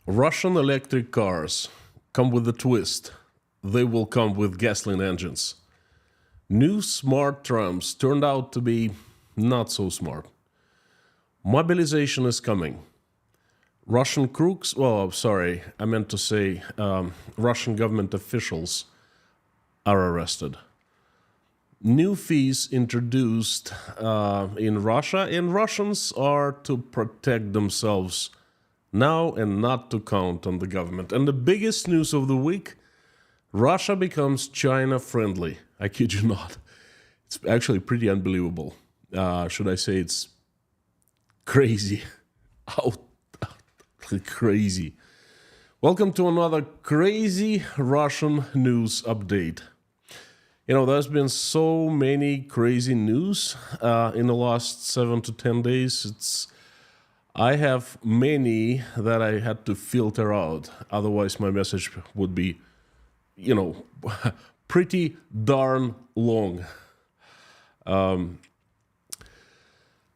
Russian electric cars come with a twist. They will come with gasoline engines. New smart trams turned out to be not so smart. Mobilization is coming. Russian crooks, I meant to say Russian government officials are arrested. New fees introduced in Russia, and Russians are to protect themselves now and not to count on the government. And the biggest news of the week, Russia becomes China friendly. I kid you not. It's actually pretty unbelievable. Should I say it's crazy? Crazy. Welcome to another crazy Russian news update. You know, there's been so many crazy news in the last 7 to 10 days. I have many that I had to filter out. Otherwise, my message would be, pretty darn long.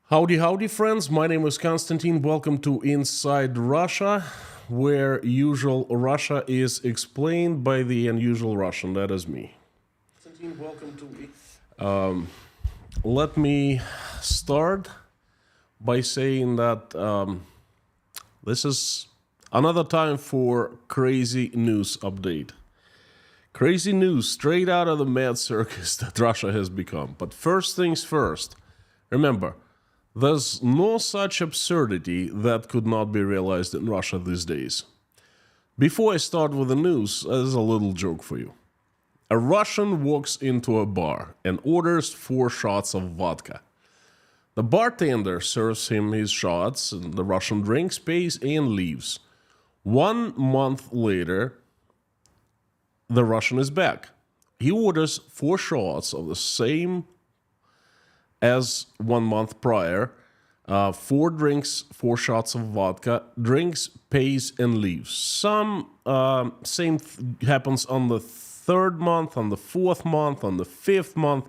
Howdy, friends. My name is Konstantin. Welcome to Inside Russia, where usual Russia is explained by the unusual Russian. That is me. Konstantin, welcome to let me start by saying that this is another time for crazy news update. Crazy news straight out of the mad circus that Russia has become. But first things first, remember, there's no such absurdity that could not be realized in Russia these days. Before I start with the news, there's a little joke for you. A Russian walks into a bar and orders 4 shots of vodka. The bartender serves him his shots, and the Russian drinks, pays, and leaves. 1 month later, the Russian is back. He orders 4 shots of the same as 1 month prior. 4 drinks, 4 shots of vodka, drinks, pays, and leaves. Same happens on the 3rd month, on the 4th month, on the 5th month.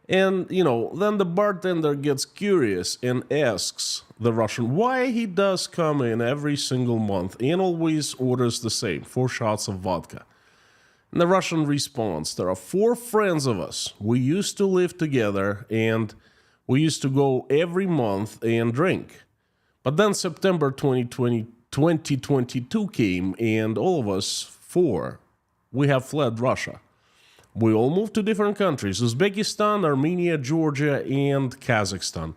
And, then the bartender gets curious and asks the Russian why he does come in every single month and always orders the same, 4 shots of vodka. And the Russian responds, there are 4 friends of us. We used to live together and we used to go every month and drink. But then September 2022 came and all of us 4, we have fled Russia. We all moved to different countries, Uzbekistan, Armenia, Georgia, and Kazakhstan.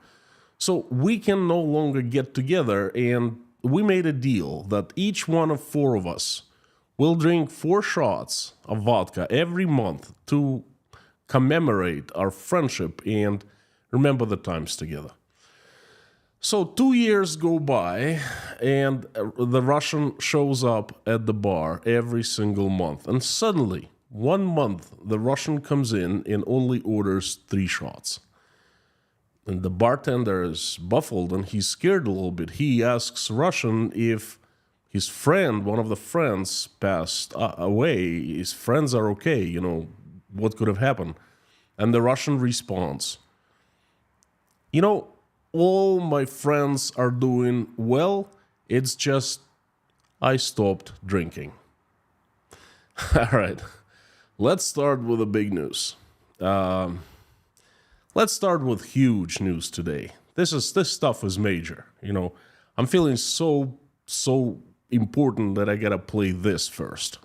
So we can no longer get together, and we made a deal that each one of 4 of us will drink 4 shots of vodka every month to commemorate our friendship and remember the times together. So 2 years go by, and the Russian shows up at the bar every single month, and suddenly, 1 month, the Russian comes in and only orders 3 shots. And the bartender is baffled and he's scared a little bit. He asks Russian if his friend, one of the friends, passed away. His friends are okay, what could have happened? And the Russian responds, all my friends are doing well. It's just I stopped drinking. All right. Let's start with the big news. Let's start with huge news today. This stuff is major. I'm feeling so important that I gotta play this first.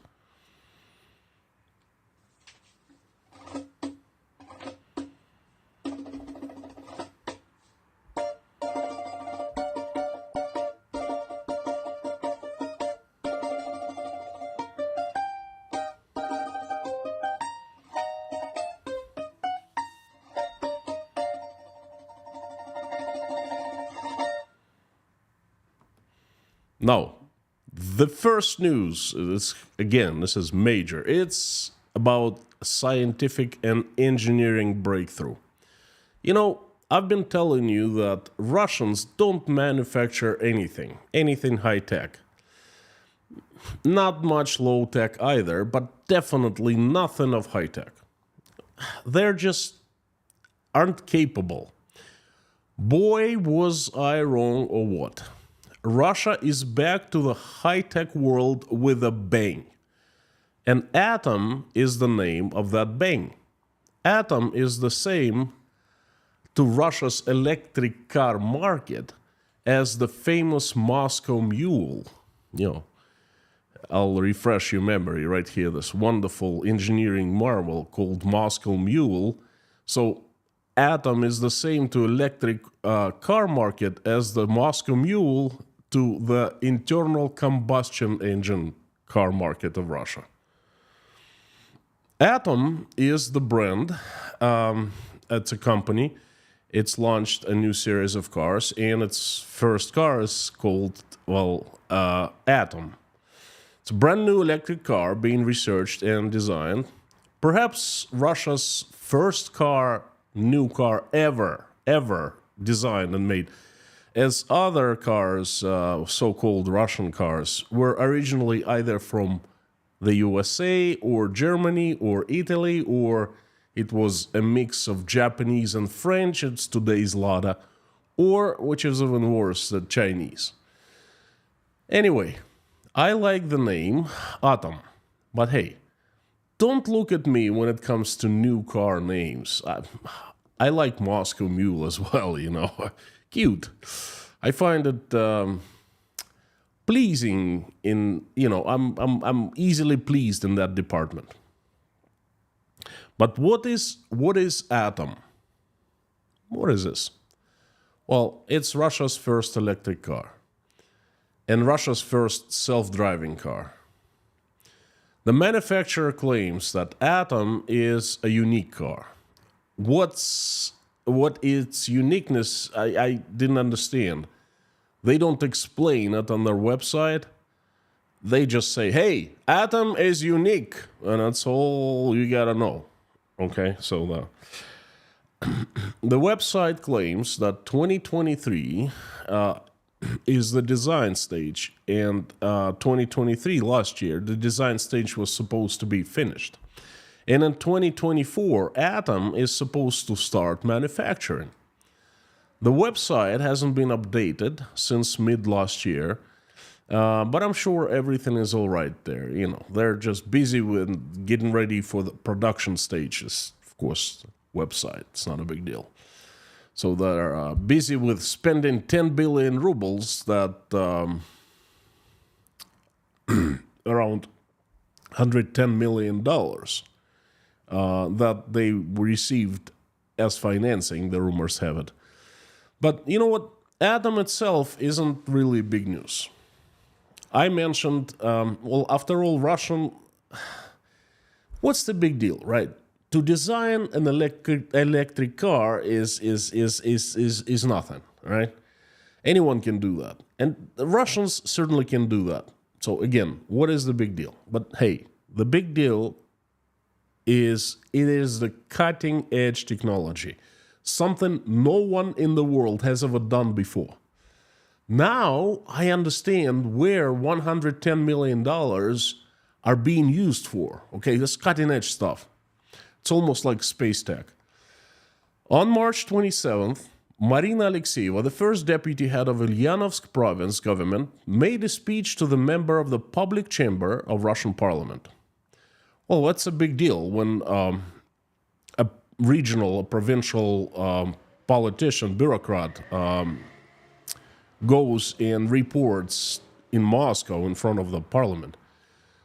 Now, the first news is, this is major. It's about scientific and engineering breakthrough. I've been telling you that Russians don't manufacture anything high-tech. Not much low-tech either, but definitely nothing of high-tech. They're just aren't capable. Boy, was I wrong or what. Russia is back to the high-tech world with a bang. And Atom is the name of that bang. Atom is the same to Russia's electric car market as the famous Moscow Mule. I'll refresh your memory right here, this wonderful engineering marvel called Moscow Mule. So Atom is the same to electric car market as the Moscow Mule to the internal combustion engine car market of Russia. Atom is the brand. It's a company. It's launched a new series of cars, and its first car is called, Atom. It's a brand new electric car being researched and designed. Perhaps Russia's first new car ever designed and made, as other cars, so-called Russian cars, were originally either from the USA or Germany or Italy, or it was a mix of Japanese and French, it's today's Lada, or, which is even worse, the Chinese. Anyway, I like the name Atom, but hey, don't look at me when it comes to new car names. I like Moscow Mule as well, cute. I find it pleasing I'm easily pleased in that department. But what is Atom? What is this? Well, it's Russia's first electric car and Russia's first self-driving car. The manufacturer claims that Atom is a unique car. What its uniqueness, I didn't understand. They don't explain it on their website. They just say, hey, Atom is unique, and that's all you gotta know. Okay, so the website claims that 2023 is the design stage, and 2023, last year, the design stage was supposed to be finished. And in 2024, Atom is supposed to start manufacturing. The website hasn't been updated since mid last year, but I'm sure everything is all right there. They're just busy with getting ready for the production stages. Of course, website, it's not a big deal. So they're busy with spending 10 billion rubles, that around $110 million that they received as financing, the rumors have it. But you know what? Atom itself isn't really big news. I mentioned, after all, Russian... What's the big deal, right? To design an electric car is nothing, right? Anyone can do that. And the Russians certainly can do that. So again, what is the big deal? But hey, the big deal is it is the cutting edge technology. Something no one in the world has ever done before. Now I understand where $110 million are being used for. Okay, this cutting edge stuff. It's almost like space tech. On March 27th, Marina Alexeyeva, the first deputy head of Ulyanovsk province government, made a speech to the member of the public chamber of Russian parliament. Well, that's a big deal when a provincial politician, bureaucrat, goes and reports in Moscow in front of the parliament.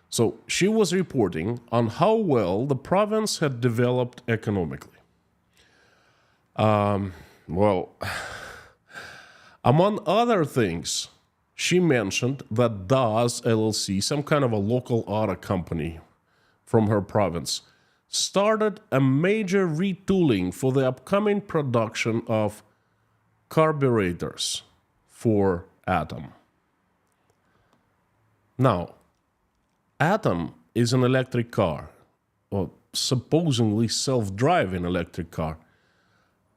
So she was reporting on how well the province had developed economically. Among other things, she mentioned that DAS LLC, some kind of a local auto company from her province, started a major retooling for the upcoming production of carburetors for Atom. Now, Atom is an electric car, or supposedly self-driving electric car.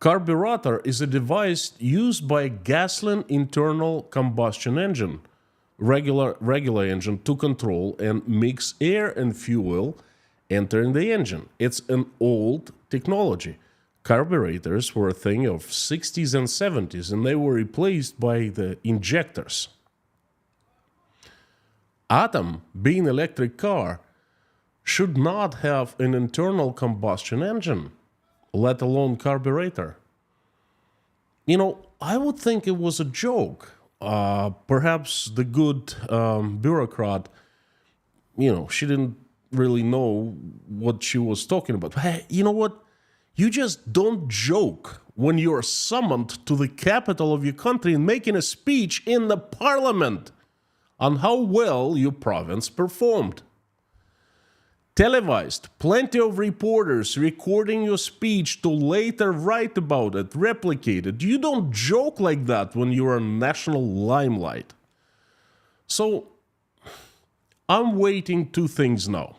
Carburetor is a device used by a gasoline internal combustion engine, regular engine, to control and mix air and fuel entering the engine. It's an old technology. Carburetors were a thing of 60s and 70s, and they were replaced by the injectors. Atom, being electric car, should not have an internal combustion engine, let alone carburetor. You know, I would think it was a joke. Perhaps the good bureaucrat, she didn't really know what she was talking about. Hey, you know what? You just don't joke when you're summoned to the capital of your country and making a speech in the parliament on how well your province performed. Televised, plenty of reporters recording your speech to later write about it, replicate it. You don't joke like that when you're in national limelight. So, I'm waiting two things now.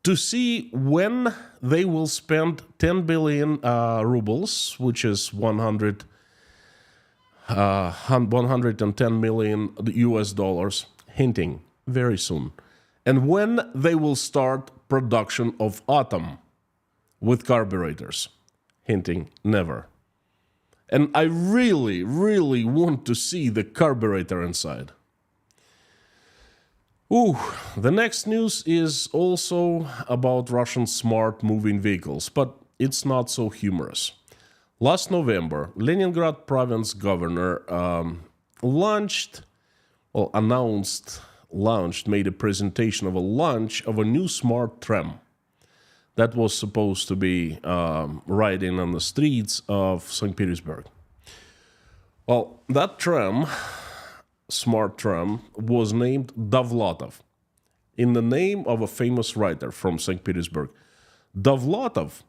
To see when they will spend 10 billion rubles, which is 110 million US dollars, hinting very soon. And when they will start production of Atom with carburetors, hinting never. And I really, really want to see the carburetor inside. The next news is also about Russian smart moving vehicles, but it's not so humorous. Last November, Leningrad province governor made a presentation of a launch of a new smart tram that was supposed to be riding on the streets of St. Petersburg. Well, that smart tram, was named Dovlatov, in the name of a famous writer from St. Petersburg. Dovlatov,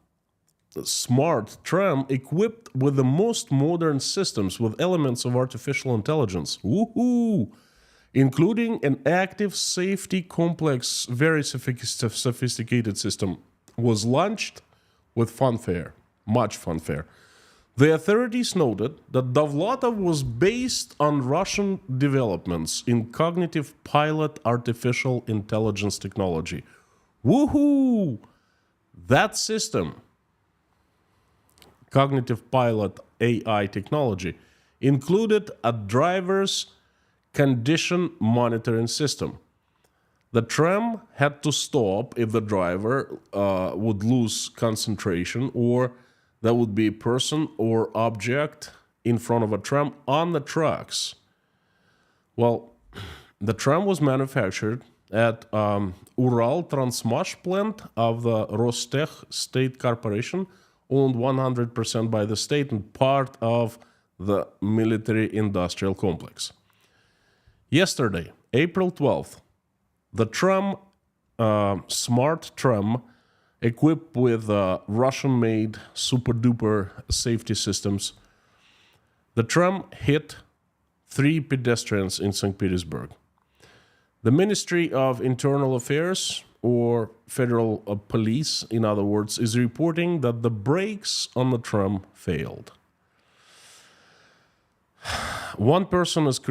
smart tram equipped with the most modern systems with elements of artificial intelligence. Woohoo! Including an active safety complex, very sophisticated system, was launched with fanfare, much fanfare. The authorities noted that Dovlatov was based on Russian developments in cognitive pilot artificial intelligence technology. Woohoo! That system, cognitive pilot AI technology, included a driver's condition monitoring system. The tram had to stop if the driver would lose concentration, or there would be a person or object in front of a tram on the tracks. Well, the tram was manufactured at Ural Transmash plant of the Rostech State Corporation, owned 100% by the state and part of the military-industrial complex. Yesterday, April 12th, the tram, smart tram, equipped with Russian-made super-duper safety systems, the tram hit 3 pedestrians in St. Petersburg. The Ministry of Internal Affairs, or Federal Police, in other words, is reporting that the brakes on the tram failed. One person is in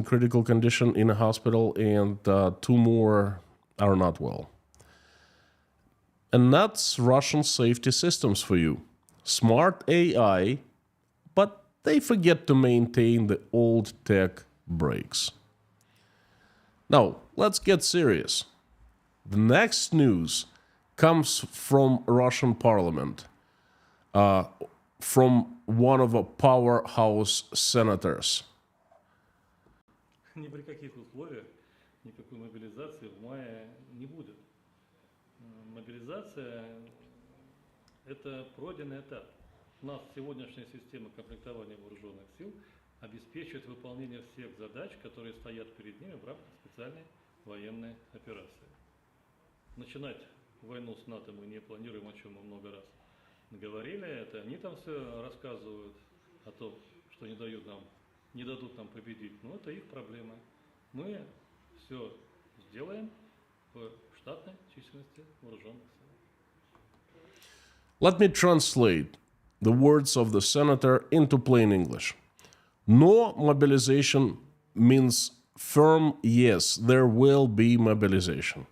critical condition in a hospital, and 2 more are not well. And that's Russian safety systems for you. Smart AI, but they forget to maintain the old tech brakes. Now, let's get serious. The next news comes from Russian parliament, from one of the powerhouse senators. Ни при каких условиях никакой мобилизации в мае не будет. Мобилизация – это пройденный этап. У нас сегодняшняя система комплектования вооруженных сил обеспечивает выполнение всех задач, которые стоят перед ними в рамках специальной военной операции. Начинать войну с НАТО мы не планируем, о чем мы много раз говорили. Это они там все рассказывают о том, что не дадут нам победить. Но это их проблема. Мы все сделаем в штатной численности вооруженных сил. Let me translate the words of the senator into plain English. No mobilization means firm yes, there will be mobilization.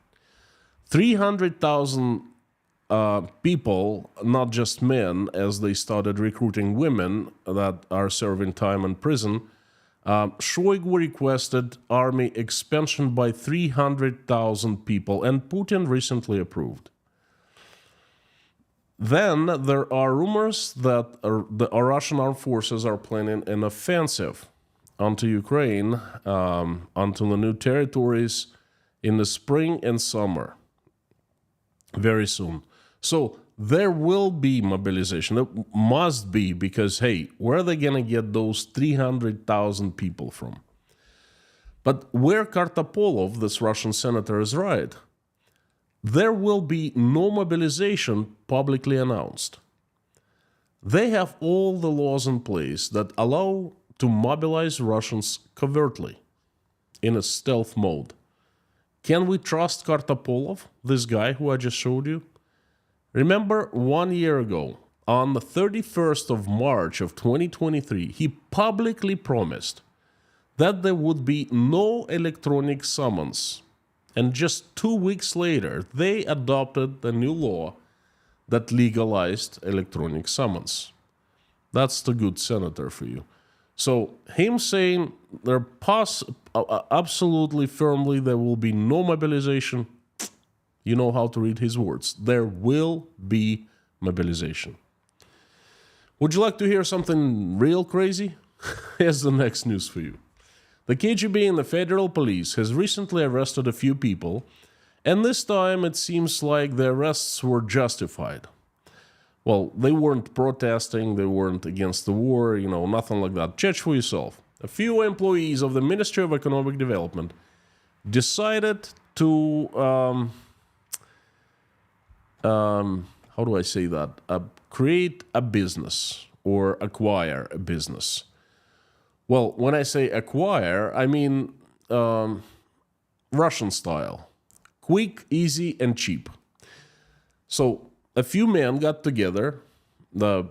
300,000 people, not just men, as they started recruiting women that are serving time in prison, Shoigu requested army expansion by 300,000 people, and Putin recently approved. Then there are rumors that the Russian armed forces are planning an offensive onto Ukraine, onto the new territories in the spring and summer, very soon. So there will be mobilization. There must be, because, hey, where are they going to get those 300,000 people from? But where Kartapolov, this Russian senator, is right, there will be no mobilization publicly announced. They have all the laws in place that allow to mobilize Russians covertly, in a stealth mode. Can we trust Kartapolov, this guy who I just showed you? Remember 1 year ago, on the 31st of March of 2023, he publicly promised that there would be no electronic summons. And just 2 weeks later, they adopted the new law that legalized electronic summons. That's the good senator for you. So him saying there absolutely firmly there will be no mobilization, you know how to read his words. There will be mobilization. Would you like to hear something real crazy? Here's the next news for you. The KGB and the federal police has recently arrested a few people, and this time it seems like the arrests were justified. Well, they weren't protesting, they weren't against the war, nothing like that. Judge for yourself. A few employees of the Ministry of Economic Development decided to, how do I say that? Create a business or acquire a business. Well, when I say acquire, I mean Russian style. Quick, easy, and cheap. So a few men got together, the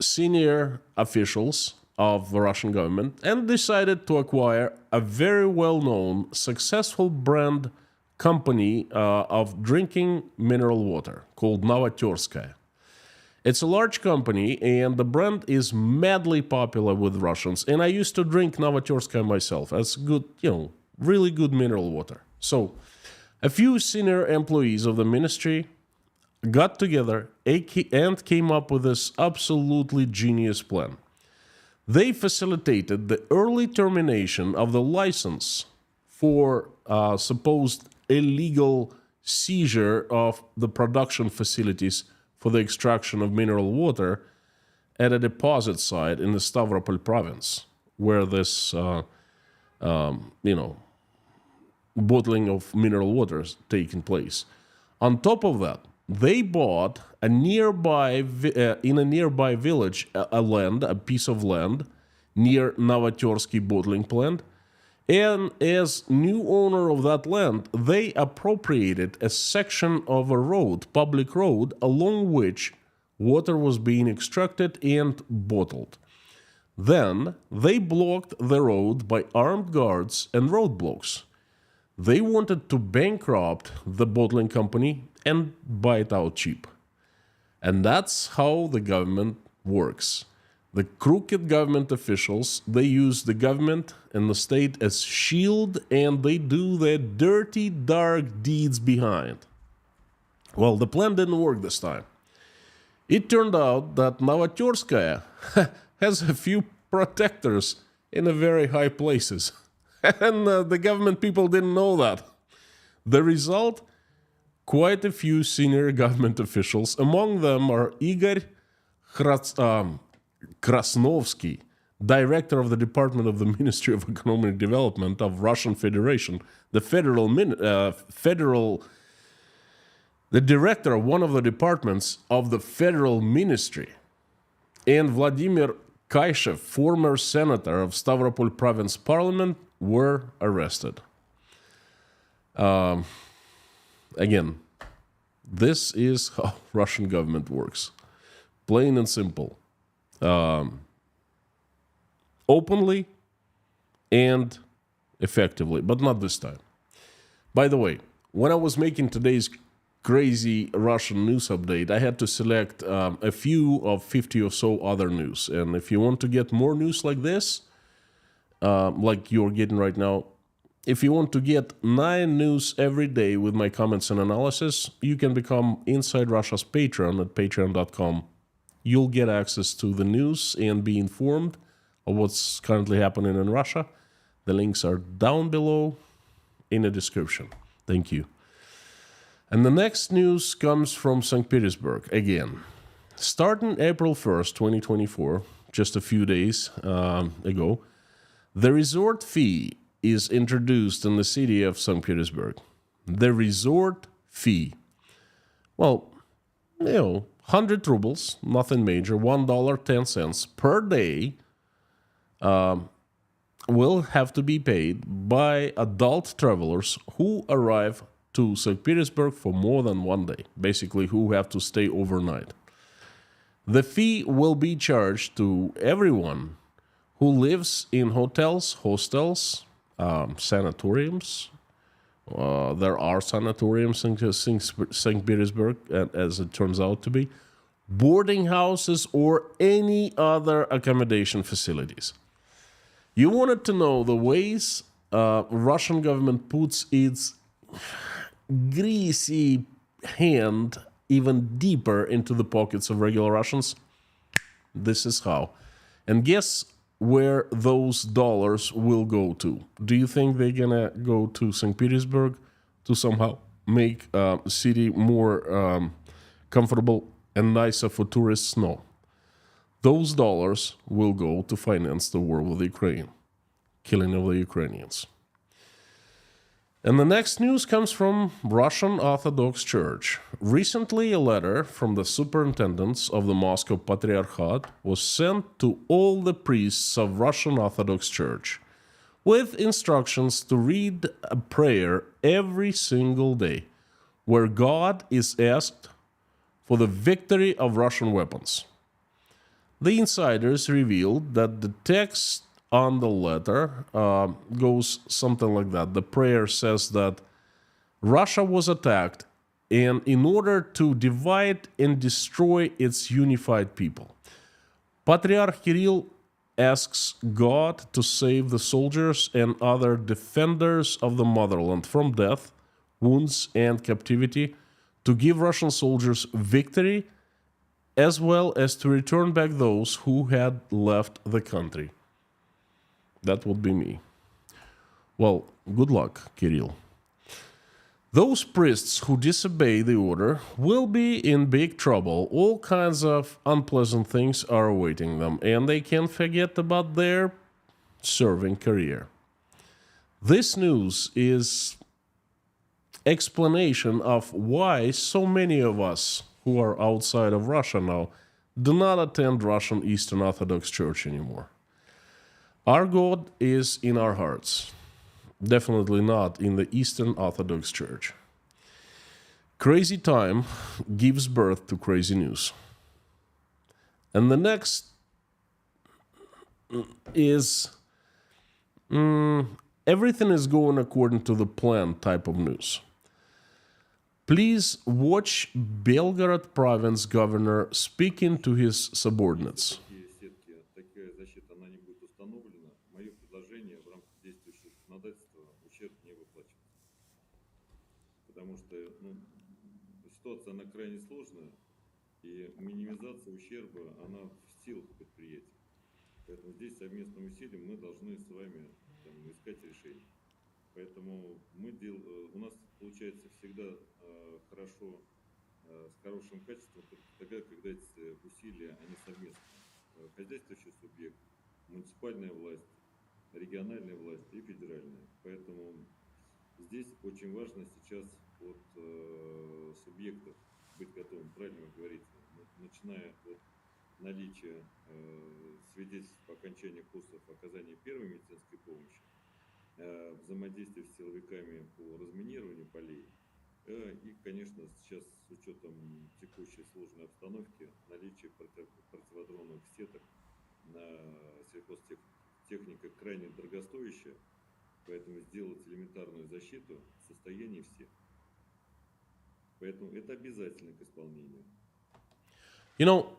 senior officials of the Russian government, and decided to acquire a very well-known, successful brand company of drinking mineral water called Novoterskaya. It's a large company, and the brand is madly popular with Russians. And I used to drink Novoterskaya myself. That's good, really good mineral water. So a few senior employees of the ministry got together and came up with this absolutely genius plan. They facilitated the early termination of the license for supposed illegal seizure of the production facilities for the extraction of mineral water at a deposit site in the Stavropol province, where this, bottling of mineral water is taking place. On top of that, they bought in a nearby village a piece of land near Novotersky bottling plant, and as new owner of that land, they appropriated a section of a road, public road, along which water was being extracted and bottled. Then they blocked the road by armed guards and roadblocks. They wanted to bankrupt the bottling company and buy it out cheap. And that's how the government works. The crooked government officials, they use the government and the state as shield, and they do their dirty, dark deeds behind. Well, the plan didn't work this time. It turned out that Novoterskaya has a few protectors in very high places. And the government people didn't know that. The result? Quite a few senior government officials. Among them are Igor Krasnovsky, director of the Department of the Ministry of Economic Development of Russian Federation, the director of one of the departments of the federal ministry, and Vladimir Kayshev, former senator of Stavropol province parliament, were arrested. Again, this is how Russian government works. Plain and simple. Openly and effectively, but not this time. By the way, when I was making today's crazy Russian news update, I had to select a few of 50 or so other news. And if you want to get more news like this, like you're getting right now, if you want to get 9 news every day with my comments and analysis, you can become Inside Russia's Patreon at patreon.com. You'll get access to the news and be informed of what's currently happening in Russia. The links are down below in the description. Thank you. And the next news comes from St. Petersburg again. Starting April 1st, 2024, just a few days ago, the resort fee is introduced in the city of St. Petersburg. The resort fee. Well, 100 rubles, nothing major, $1.10 per day will have to be paid by adult travelers who arrive to St. Petersburg for more than 1 day, basically who have to stay overnight. The fee will be charged to everyone who lives in hotels, hostels, sanatoriums. There are sanatoriums in St. Petersburg, as it turns out to be, boarding houses, or any other accommodation facilities. You wanted to know the ways Russian government puts its greasy hand even deeper into the pockets of regular Russians? This is how. And guess where those dollars will go to. Do you think they're gonna go to St. Petersburg to somehow make the city more comfortable and nicer for tourists? No. Those dollars will go to finance the war with Ukraine, killing of the Ukrainians. And the next news comes from Russian Orthodox Church. Recently, a letter from the superintendents of the Moscow Patriarchate was sent to all the priests of Russian Orthodox Church with instructions to read a prayer every single day where God is asked for the victory of Russian weapons. The insiders revealed that the text on the letter goes something like that. The prayer says that Russia was attacked, and in order to divide and destroy its unified people, Patriarch Kirill asks God to save the soldiers and other defenders of the motherland from death, wounds, and captivity, to give Russian soldiers victory, as well as to return back those who had left the country. That would be me. Well, good luck, Kirill. Those priests who disobey the order will be in big trouble. All kinds of unpleasant things are awaiting them, and they can't forget about their serving career. This news is explanation of why so many of us who are outside of Russia now do not attend Russian Eastern Orthodox Church anymore. Our God is in our hearts, definitely not in the Eastern Orthodox Church. Crazy time gives birth to crazy news. And the next is everything is going according to the plan type of news. Please watch Belgorod province governor speaking to his subordinates. Такая защита она не будет установлена, мое предложение в рамках действующего законодательства ущерб не выплачивается. Потому что ситуация она крайне сложная, и минимизация ущерба она в силах предприятия. Поэтому здесь совместным усилием мы должны с вами искать решение. Поэтому у нас получается всегда хорошо, с хорошим качеством, тогда, когда эти усилия, они совместные. Хозяйствующий субъект, муниципальная власть, региональная власть и федеральная. Поэтому здесь очень важно сейчас от субъектов быть готовым, правильно вы говорите, начиная от наличия свидетельств по окончании курсов оказания первой медицинской помощи, взаимодействие с силовиками по разминированию полей и, конечно, сейчас с учетом текущей сложной обстановки наличие противодроновых сеток на сельхозтехника крайне дорогостоящая, поэтому сделать элементарную защиту в состоянии всех. Поэтому это обязательно к исполнению. You know,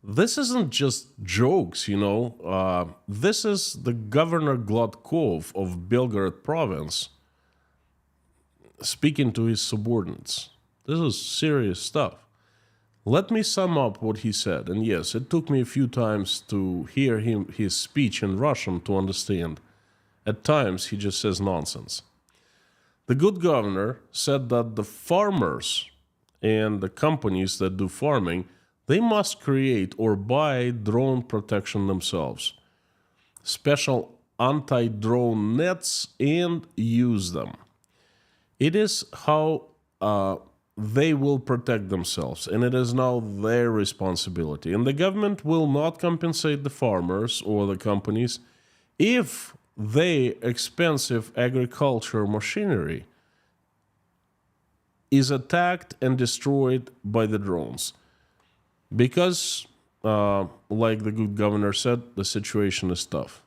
this isn't just jokes, you know. This is the Governor Gladkov of Belgorod province speaking to his subordinates. This is serious stuff. Let me sum up what he said. And yes, it took me a few times to hear his speech in Russian to understand. At times, he just says nonsense. The good governor said that the farmers and the companies that do farming, they must create or buy drone protection themselves. Special anti-drone nets and use them. It is how they will protect themselves, and it is now their responsibility. And the government will not compensate the farmers or the companies if their expensive agriculture machinery is attacked and destroyed by the drones. Because, like the good governor said, the situation is tough.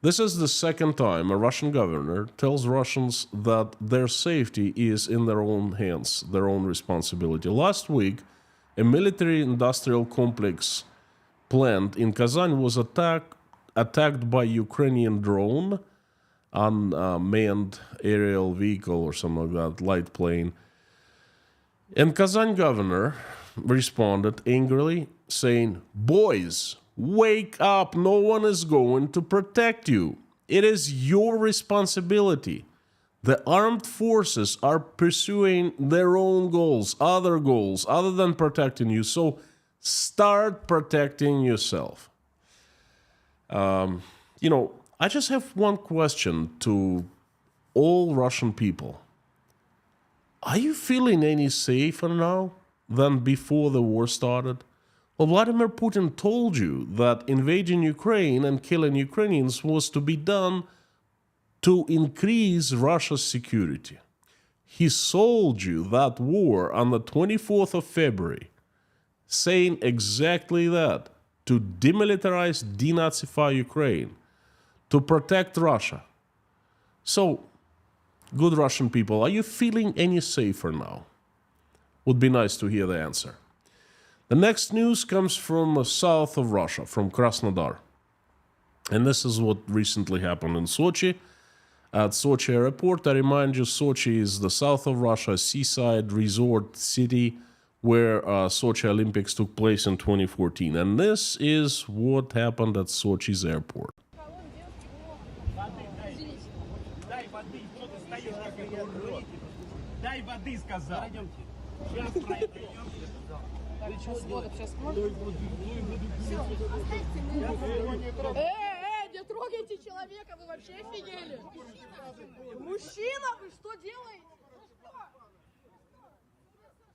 This is the second time a Russian governor tells Russians that their safety is in their own hands, their own responsibility. Last week, a military-industrial complex plant in Kazan was attacked by Ukrainian drone, unmanned aerial vehicle or something like that, light plane. And Kazan governor responded angrily, saying, "Boys, wake up, no one is going to protect you. It is your responsibility. The armed forces are pursuing their own goals other than protecting you, so start protecting yourself." I just have one question to all Russian people. Are you feeling any safer now than before the war started? Well, Vladimir Putin told you that invading Ukraine and killing Ukrainians was to be done to increase Russia's security. He sold you that war on the 24th of February, saying exactly that, to demilitarize, denazify Ukraine, to protect Russia. So, good Russian people, are you feeling any safer now? Would be nice to hear the answer. The next news comes from the south of Russia, from Krasnodar. And this is what recently happened in Sochi. At Sochi airport, I remind you, Sochi is the south of Russia, seaside resort city where Sochi Olympics took place in 2014. And this is what happened at Sochi's airport. Дай воды, сказал. Не трогайте человека, вы вообще офигели? Мужчина, вы что делаете?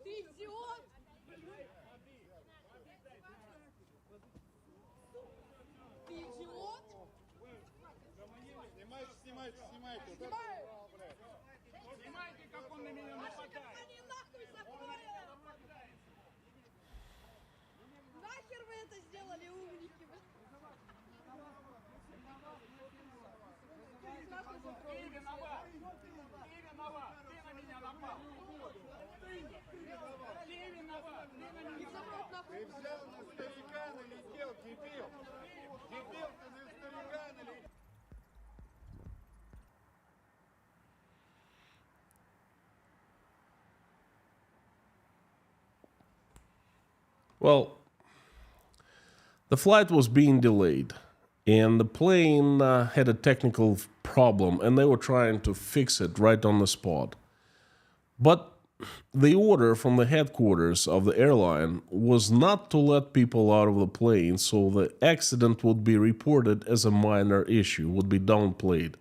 Ты идиот! Ты идиот? Снимайте. Снимайте, как он на меня нападает. Они нахуй закроют! Нахер вы это сделали, умники? Ты виноват. Ты на меня напал. Ты виноват. Ты взял на старика налетел, дебил. Дебил, ты на старика налетел. Well, the flight was being delayed, and the plane had a technical problem, and they were trying to fix it right on the spot. But the order from the headquarters of the airline was not to let people out of the plane, so the accident would be reported as a minor issue, would be downplayed.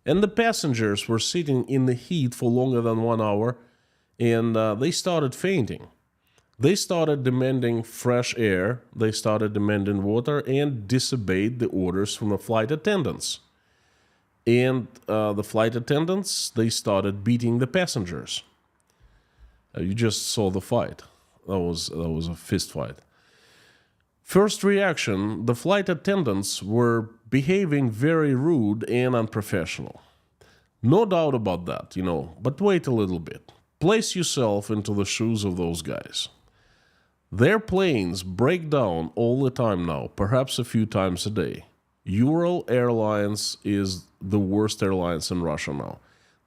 And the passengers were sitting in the heat for longer than 1 hour, and they started fainting. They started demanding fresh air, they started demanding water, and disobeyed the orders from the flight attendants. And the flight attendants, they started beating the passengers. You just saw the fight. That was a fist fight. First reaction, the flight attendants were behaving very rude and unprofessional. No doubt about that, but wait a little bit. Place yourself into the shoes of those guys. Their planes break down all the time now, perhaps a few times a day. Airlines is the worst airlines in Russia now.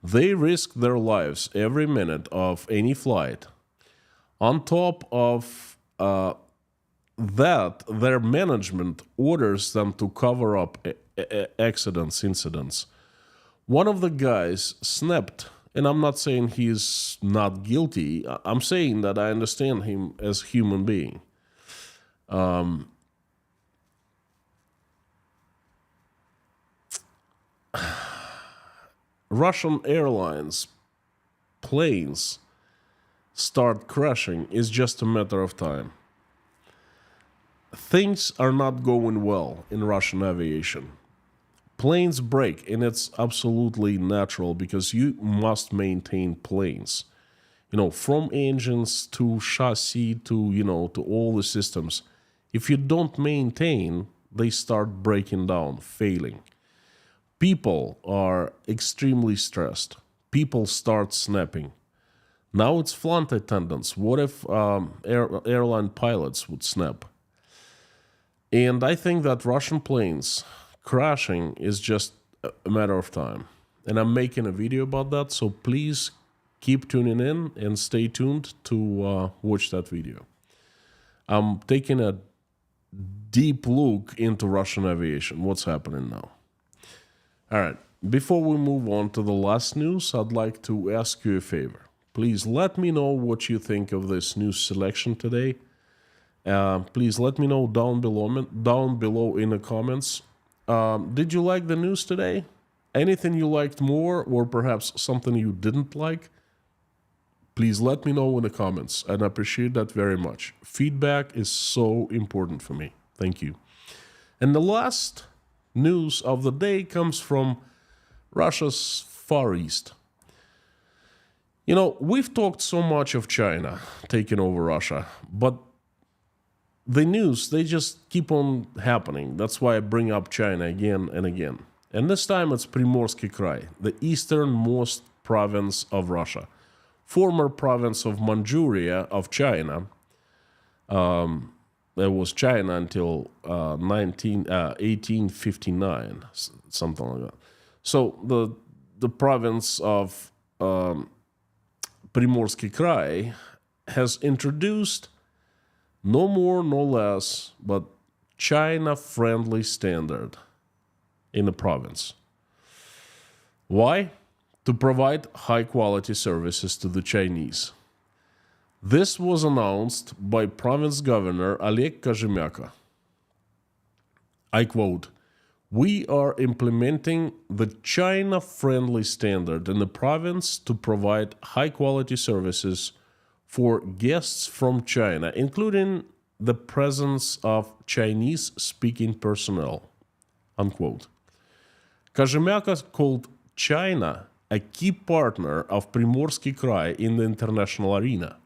They risk their lives every minute of any flight. On top of that, their management orders them to cover up incidents. One of the guys snapped, and I'm not saying he's not guilty. I'm saying that I understand him as a human being. Russian Airlines planes start crashing is just a matter of time. Things are not going well in Russian aviation. Planes break, and it's absolutely natural because you must maintain planes. From engines to chassis to, to all the systems. If you don't maintain, they start breaking down, failing. People are extremely stressed. People start snapping. Now it's flight attendants. What if airline pilots would snap? And I think that Russian planes crashing is just a matter of time. And I'm making a video about that, so please keep tuning in and stay tuned to watch that video. I'm taking a deep look into Russian aviation, what's happening now. All right, before we move on to the last news, I'd like to ask you a favor. Please let me know what you think of this news selection today. Please let me know down below in the comments. Did you like the news today? Anything you liked more, or perhaps something you didn't like? Please let me know in the comments, and I appreciate that very much. Feedback is so important for me. Thank you. And the last news of the day comes from Russia's Far East. We've talked so much of China taking over Russia, but the news, they just keep on happening. That's why I bring up China again and again. And this time it's Primorsky Krai, the easternmost province of Russia. Former province of Manchuria of China. It was China until 1859, something like that. So the province of Primorsky Krai has introduced no more, no less, but China-friendly standard in the province. Why? To provide high-quality services to the Chinese. This was announced by province governor Oleg Kazhemyaka. I quote, "We are implementing the China-friendly standard in the province to provide high-quality services for guests from China, including the presence of Chinese-speaking personnel," unquote. Kazhemyaka called China a key partner of Primorsky Krai in the international arena.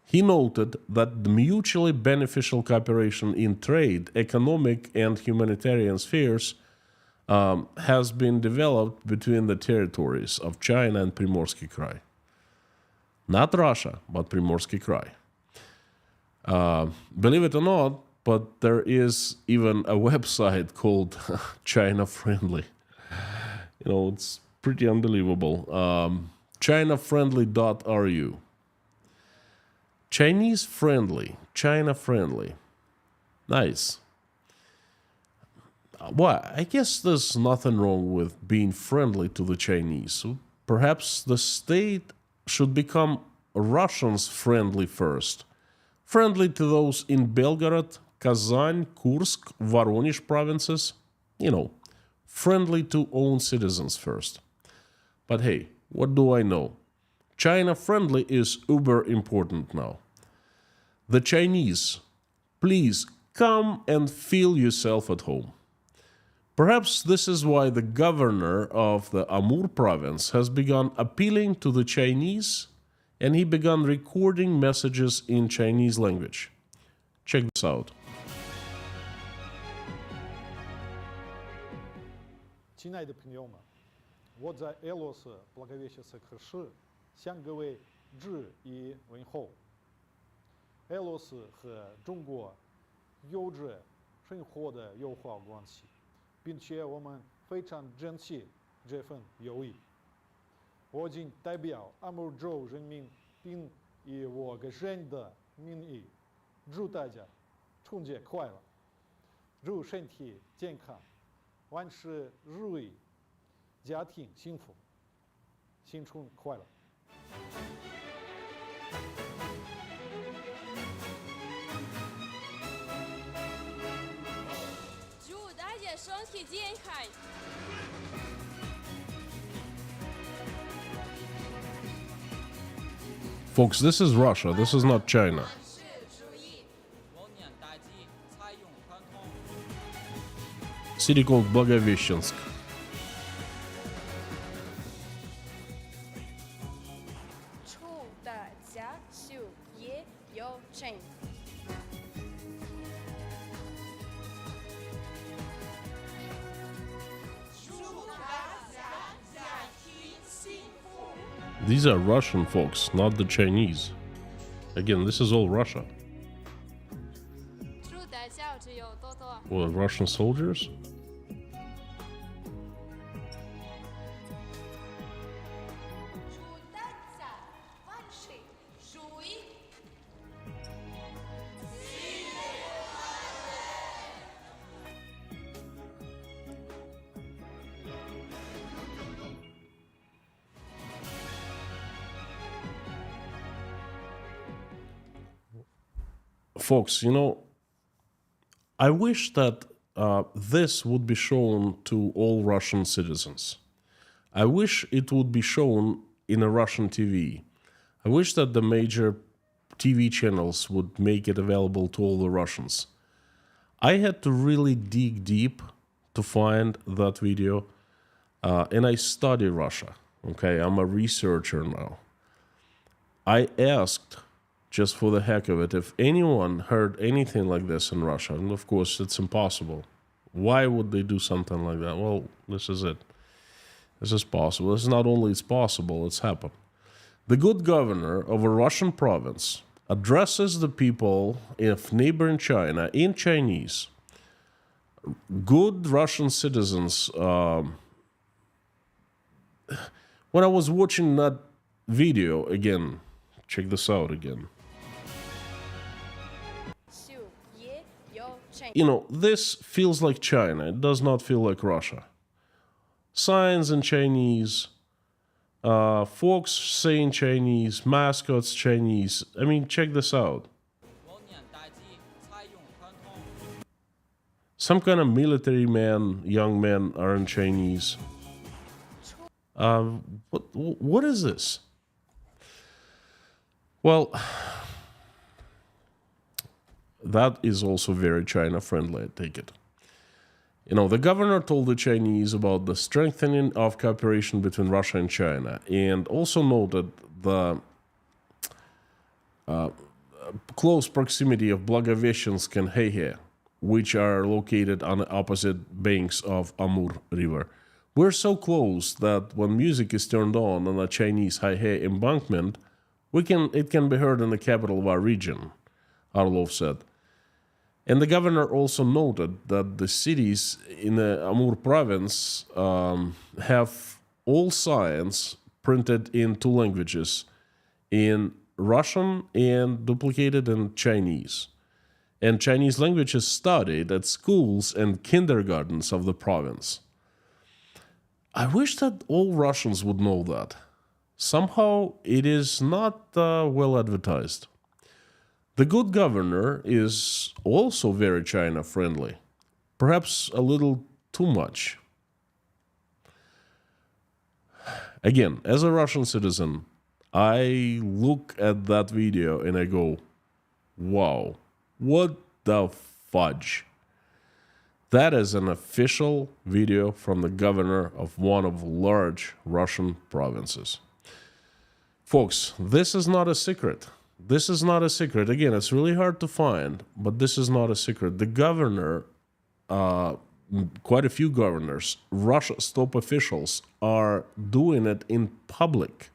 He noted that the mutually beneficial cooperation in trade, economic, and humanitarian spheres has been developed between the territories of China and Primorsky Krai. Not Russia, but Primorsky Krai. Believe it or not, but there is even a website called China Friendly. It's pretty unbelievable. ChinaFriendly.ru. Chinese friendly, China friendly. Nice. Well, I guess there's nothing wrong with being friendly to the Chinese. Perhaps the state should become Russians friendly first. Friendly to those in Belgorod, Kazan, Kursk, Voronezh provinces. Friendly to own citizens first. But hey, what do I know? China friendly is uber important now. The Chinese, please come and feel yourself at home. Perhaps this is why the governor of the Amur province has begun appealing to the Chinese, and he began recording messages in Chinese language. Check this out. 亲爱的朋友们，我在俄罗斯благовещенской крыши向各位致以问候。俄罗斯和中国有着深厚的友好关系，并且我们非常珍惜这份友谊。我仅代表阿姆尔州人民并以我个人的名义，祝大家春节快乐，祝身体健康，万事如意，家庭幸福，新春快乐。祝大家身体健康。Folks, this is Russia. This is not China. City called Благовещенск.祝大家事业有成。These are Russian folks, not the Chinese. Again, this is all Russia. 祝大家只有多多。 What, Russian soldiers? 祝大家万事如意。Folks, you know, I wish that this would be shown to all Russian citizens. I wish it would be shown in a Russian TV. I wish that the major TV channels would make it available to all the Russians. I had to really dig deep to find that video, and I study Russia. Okay, I'm a researcher now. I asked, just for the heck of it, if anyone heard anything like this in Russia, and of course it's impossible. Why would they do something like that? Well, this is it. This is possible. This is not only it's possible, it's happened. The good governor of a Russian province addresses the people of neighboring China in Chinese. Good Russian citizens, when I was watching that video again, check this out again. 事业有成。 You know, this feels like China. It does not feel like Russia. Signs in Chinese, folks saying Chinese, mascots Chinese. I mean, check this out. Some kind of military men, young men are in Chinese. What is this? Well, that is also very China-friendly, I take it. You know, the governor told the Chinese about the strengthening of cooperation between Russia and China, and also noted the close proximity of Благовещенск and Heihe, which are located on the opposite banks of Amur River. We're so close that when music is turned on a Chinese Heihe embankment, it can be heard in the capital of our region, Orlov said. And the governor also noted that the cities in the Amur province have all signs printed in two languages, in Russian and duplicated in Chinese. And Chinese language is studied at schools and kindergartens of the province. I wish that all Russians would know that. Somehow it is not well advertised. The good governor is also very China-friendly, perhaps a little too much. Again, as a Russian citizen, I look at that video and I go, wow, what the fudge? That is an official video from the governor of one of large Russian provinces. Folks, this is not a secret. This is not a secret. Again, it's really hard to find, but this is not a secret. The governor, quite a few governors, Russia's top officials, are doing it in public,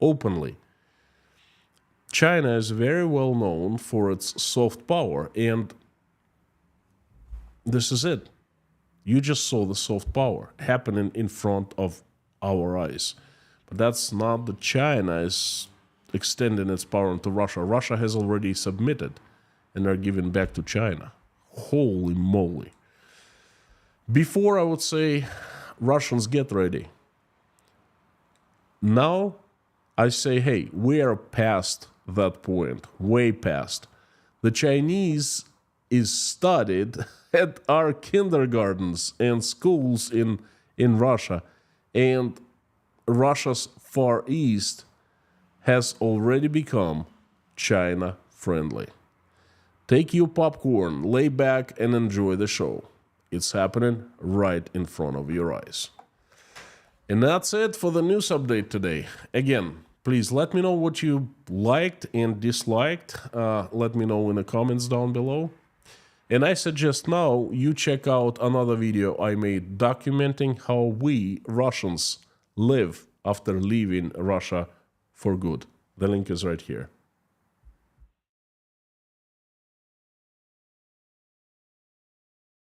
openly. China is very well known for its soft power, and this is it. You just saw the soft power happening in front of our eyes. But that's not that China is extending its power into Russia. Russia has already submitted, and they're giving back to China. Holy moly. Before, I would say, Russians, get ready. Now, I say, hey, we are past that point, way past. The Chinese is studied at our kindergartens and schools in Russia, and Russia's Far East has already become China friendly. Take your popcorn, lay back, and enjoy the show. It's happening right in front of your eyes. And that's it for the news update today. Again, please let me know what you liked and disliked. Let me know in the comments down below. And I suggest now you check out another video I made documenting how we Russians live after leaving Russia for good. The link is right here.